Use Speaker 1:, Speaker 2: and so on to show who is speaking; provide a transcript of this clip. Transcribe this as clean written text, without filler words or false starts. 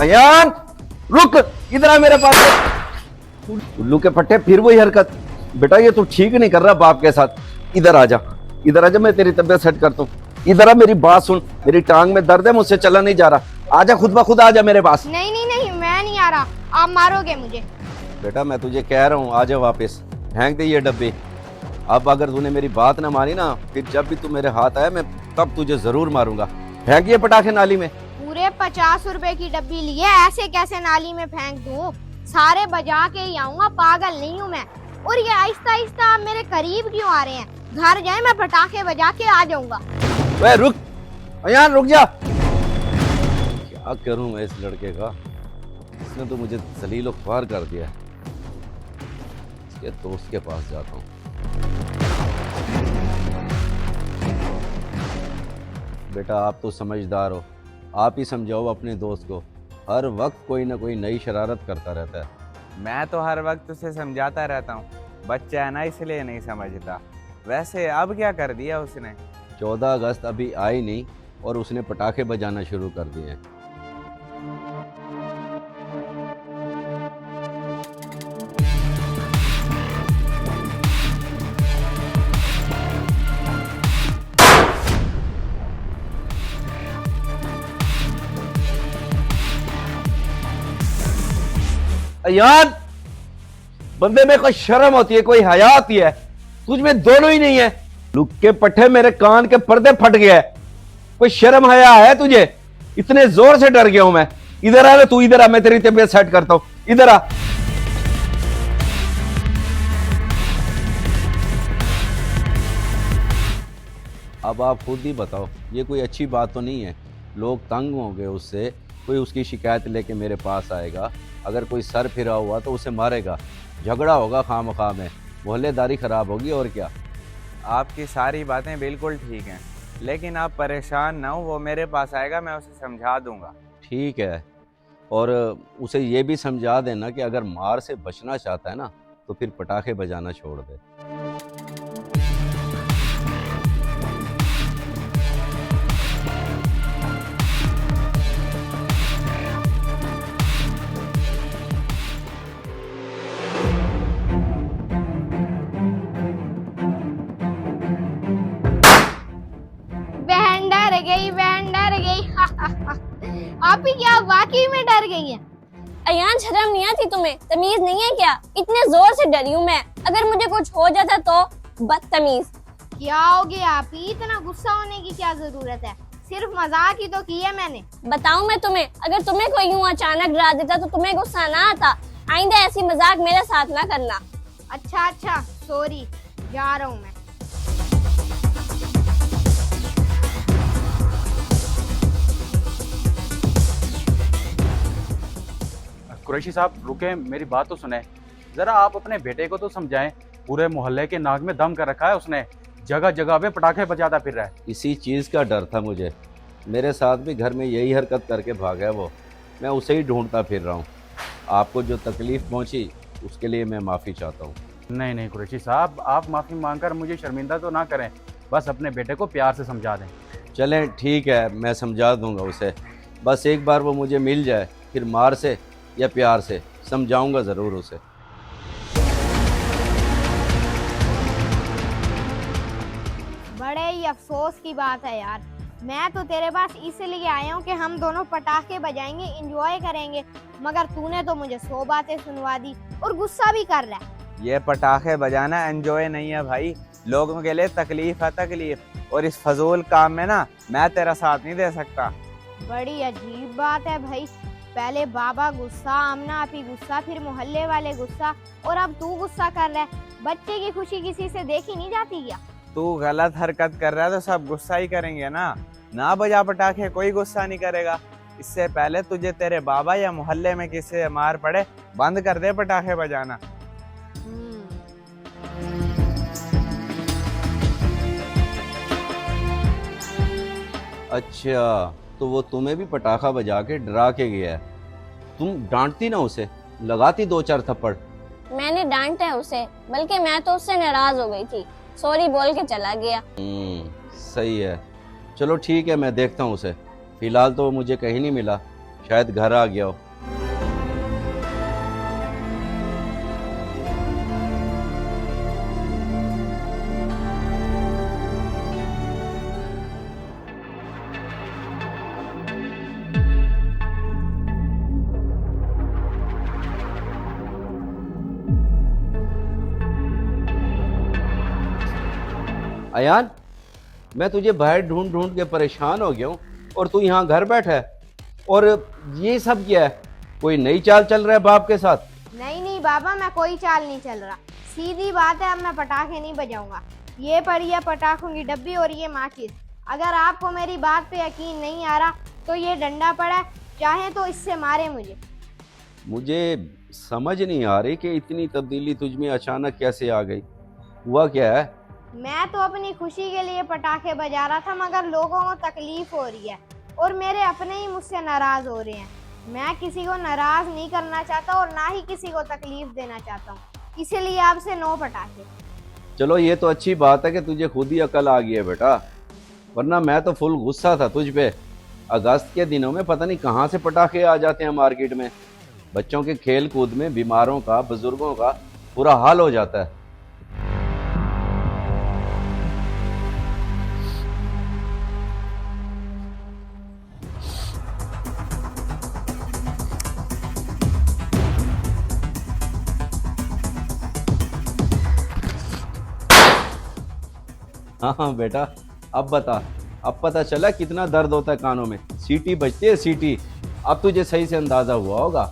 Speaker 1: अयान रुक, इधर आ मेरे पास। उल्लू के पट्टे फिर वही हरकत। बेटा ये तू ठीक नहीं कर रहा बाप के साथ। इधर आ जा, इधर आ जा, मैं तेरी तबीयत सेट करता हूँ। इधर आ, मेरी बात सुन, मेरी टांग में दर्द है, मुझसे चला नहीं जा रहा। आजा खुद ब खुद आ जा मेरे पास।
Speaker 2: नहीं नहीं नहीं, मैं नहीं आ रहा, आप मारोगे मुझे।
Speaker 1: बेटा मैं तुझे कह रहा हूँ आ जा वापस, फेंक दे ये डब्बे। अब अगर तूने मेरी बात ना मानी ना, फिर जब भी तू मेरे हाथ आया मैं तब तुझे जरूर मारूंगा। फेंक ये पटाखे नाली में।
Speaker 2: पूरे 50 रुपए की डब्बी लिए, ऐसे कैसे नाली में फेंक दूं? सारे बजा के ही आऊंगा, पागल नहीं हूँ मैं। और ये आहिस्ता आहिस्ता आप मेरे करीब क्यों आ रहे हैं? घर जाए, मैं पटाखे बजा के आ जाऊंगा।
Speaker 1: वे रुक, अयान रुक जा। क्या करूं मैं इस लड़के का, इसने तो मुझे जलील और ख्वार कर दिया है। इसके दोस्त के पास जाता हूँ। बेटा आप तो समझदार हो, आप ही समझाओ अपने दोस्त को। हर वक्त कोई ना कोई नई शरारत करता रहता है।
Speaker 3: मैं तो हर वक्त उसे समझाता रहता हूँ, बच्चा है ना इसलिए नहीं समझता। वैसे अब क्या कर दिया उसने?
Speaker 1: 14 अगस्त अभी आई नहीं और उसने पटाखे बजाना शुरू कर दिए हैं। अयान, बंदे में कोई शर्म होती है, कोई हया होती है, तुझ में दोनों ही नहीं है। लुक के पट्टे मेरे कान के पर्दे फट गए। कोई शर्म हया है तुझे? इतने जोर से डर गया हूं मैं। इधर आ, तू इधर आ, मैं तेरी तबीयत सेट करता हूं। इधर आ। अब आप खुद ही बताओ, ये कोई अच्छी बात तो नहीं है। लोग तंग होंगे उससे, कोई उसकी शिकायत लेके मेरे पास आएगा। अगर कोई सर फिरा हुआ तो उसे मारेगा, झगड़ा होगा खामखा में, मोहल्लेदारी खराब होगी और क्या।
Speaker 3: आपकी सारी बातें बिल्कुल ठीक हैं, लेकिन आप परेशान ना हो, वो मेरे पास आएगा, मैं उसे समझा दूंगा।
Speaker 1: ठीक है, और उसे ये भी समझा देना कि अगर मार से बचना चाहता है ना तो फिर पटाखे बजाना छोड़ दे।
Speaker 2: बहन डर गई, बहन डर गई। आप ही क्या वाकई में डर गई हैं?
Speaker 4: अयान शर्म नहीं आती तुम्हें? तमीज नहीं है क्या? इतने जोर से डरी हूँ मैं, अगर मुझे कुछ हो जाता तो। बदतमीज।
Speaker 2: क्या हो गया आप ही, इतना गुस्सा होने की क्या जरूरत है? सिर्फ मजाक ही तो की है मैंने।
Speaker 4: बताऊं मैं तुम्हें, अगर तुम्हें कोई यूं अचानक डरा देता तो तुम्हें गुस्सा ना आता? आइंदा ऐसी मजाक मेरे साथ ना करना।
Speaker 2: अच्छा अच्छा, सॉरी, जा रहा हूँ मैं।
Speaker 5: कुरैशी साहब रुके, मेरी बात तो सुने। जरा आप अपने बेटे को तो समझाएं। पूरे मोहल्ले के नाक में दम कर रखा है उसने, जगह जगह पे पटाखे बजाता फिर रहा है।
Speaker 1: इसी चीज का डर था मुझे, मेरे साथ भी घर में यही हरकत करके भागा है वो। मैं उसे ही ढूंढता फिर रहा हूँ। आपको जो तकलीफ पहुंची उसके लिए मैं माफी चाहता हूँ।
Speaker 5: नहीं नहीं कुरैशी साहब, आप माफ़ी मांगकर मुझे शर्मिंदा तो ना करें, बस अपने बेटे को प्यार से समझा दें।
Speaker 1: चलें ठीक है, मैं समझा दूंगा उसे। बस एक बार वो मुझे मिल जाए, फिर मार से या प्यार से समझाऊंगा ज़रूर उसे।
Speaker 2: बड़े ही अफसोस की बात है यार, मैं तो तेरे पास इसलिए आया हूँ कि हम दोनों पटाखे बजाएंगे, एंजॉय करेंगे, मगर तूने तो मुझे 100 बातें सुनवा दी और गुस्सा भी कर रहा है।
Speaker 3: ये पटाखे बजाना एंजॉय नहीं है भाई, लोगों के लिए तकलीफ है तकलीफ। और इस फजूल काम में ना मैं तेरा साथ नहीं दे सकता।
Speaker 2: बड़ी अजीब बात है भाई, पहले बाबा गुस्सा, आमना आपी गुस्सा, फिर मोहल्ले वाले गुस्सा, और अब तू गुस्सा कर रहा है। बच्चे की खुशी किसी से देखी नहीं जाती क्या?
Speaker 3: तू गलत हरकत कर रहा है तो सब गुस्सा ही करेंगे ना बजा पटाखे, कोई गुस्सा नहीं करेगा। इससे पहले तुझे तेरे बाबा या मोहल्ले में किसी से मार पड़े, बंद कर दे पटाखे बजाना।
Speaker 1: अच्छा, तो वो तुम्हें भी पटाखा बजा के डरा के गया है। तुम डांटती ना उसे, लगाती 2-4 थप्पड़।
Speaker 4: मैंने डांटा है उसे, बल्कि मैं तो उससे नाराज हो गई थी, सॉरी बोल के चला गया।
Speaker 1: सही है, चलो ठीक है, मैं देखता हूँ उसे। फिलहाल तो मुझे कहीं नहीं मिला, शायद घर आ गया हो। अयान, मैं तुझे बाहर ढूंढ ढूंढ के परेशान हो गया हूँ और तू यहाँ घर बैठा है। और ये सब क्या है? कोई नई चाल चल रहा है बाप के साथ?
Speaker 2: नहीं नहीं बाबा, मैं कोई चाल नहीं चल रहा। सीधी बात है, अब मैं पटाखे नहीं बजाऊंगा। ये पड़ी है पटाखों की डब्बी और ये माचिस। अगर आपको मेरी बात पे यकीन नहीं आ रहा तो ये डंडा पड़ा है, चाहे तो इससे मारे मुझे।
Speaker 1: मुझे समझ नहीं आ रही कि इतनी तब्दीली तुझ में अचानक कैसे आ गई। हुआ क्या है?
Speaker 2: मैं तो अपनी खुशी के लिए पटाखे बजा रहा था, मगर लोगों को तकलीफ हो रही है और मेरे अपने ही मुझसे नाराज हो रहे हैं। मैं किसी को नाराज नहीं करना चाहता और ना ही किसी को तकलीफ देना चाहता हूँ, इसीलिए आपसे नो पटाखे।
Speaker 1: चलो ये तो अच्छी बात है कि तुझे खुद ही अकल आ गई है बेटा, वरना मैं तो फुल गुस्सा था तुझ पे। अगस्त के दिनों में पता नहीं कहाँ से पटाखे आ जाते हैं मार्केट में। बच्चों के खेल कूद में बीमारों का, बुजुर्गों का बुरा हाल हो जाता है। हाँ हाँ बेटा, अब बता, अब पता चला कितना दर्द होता है कानों में। सीटी बजती है सीटी। अब तुझे सही से अंदाजा हुआ होगा।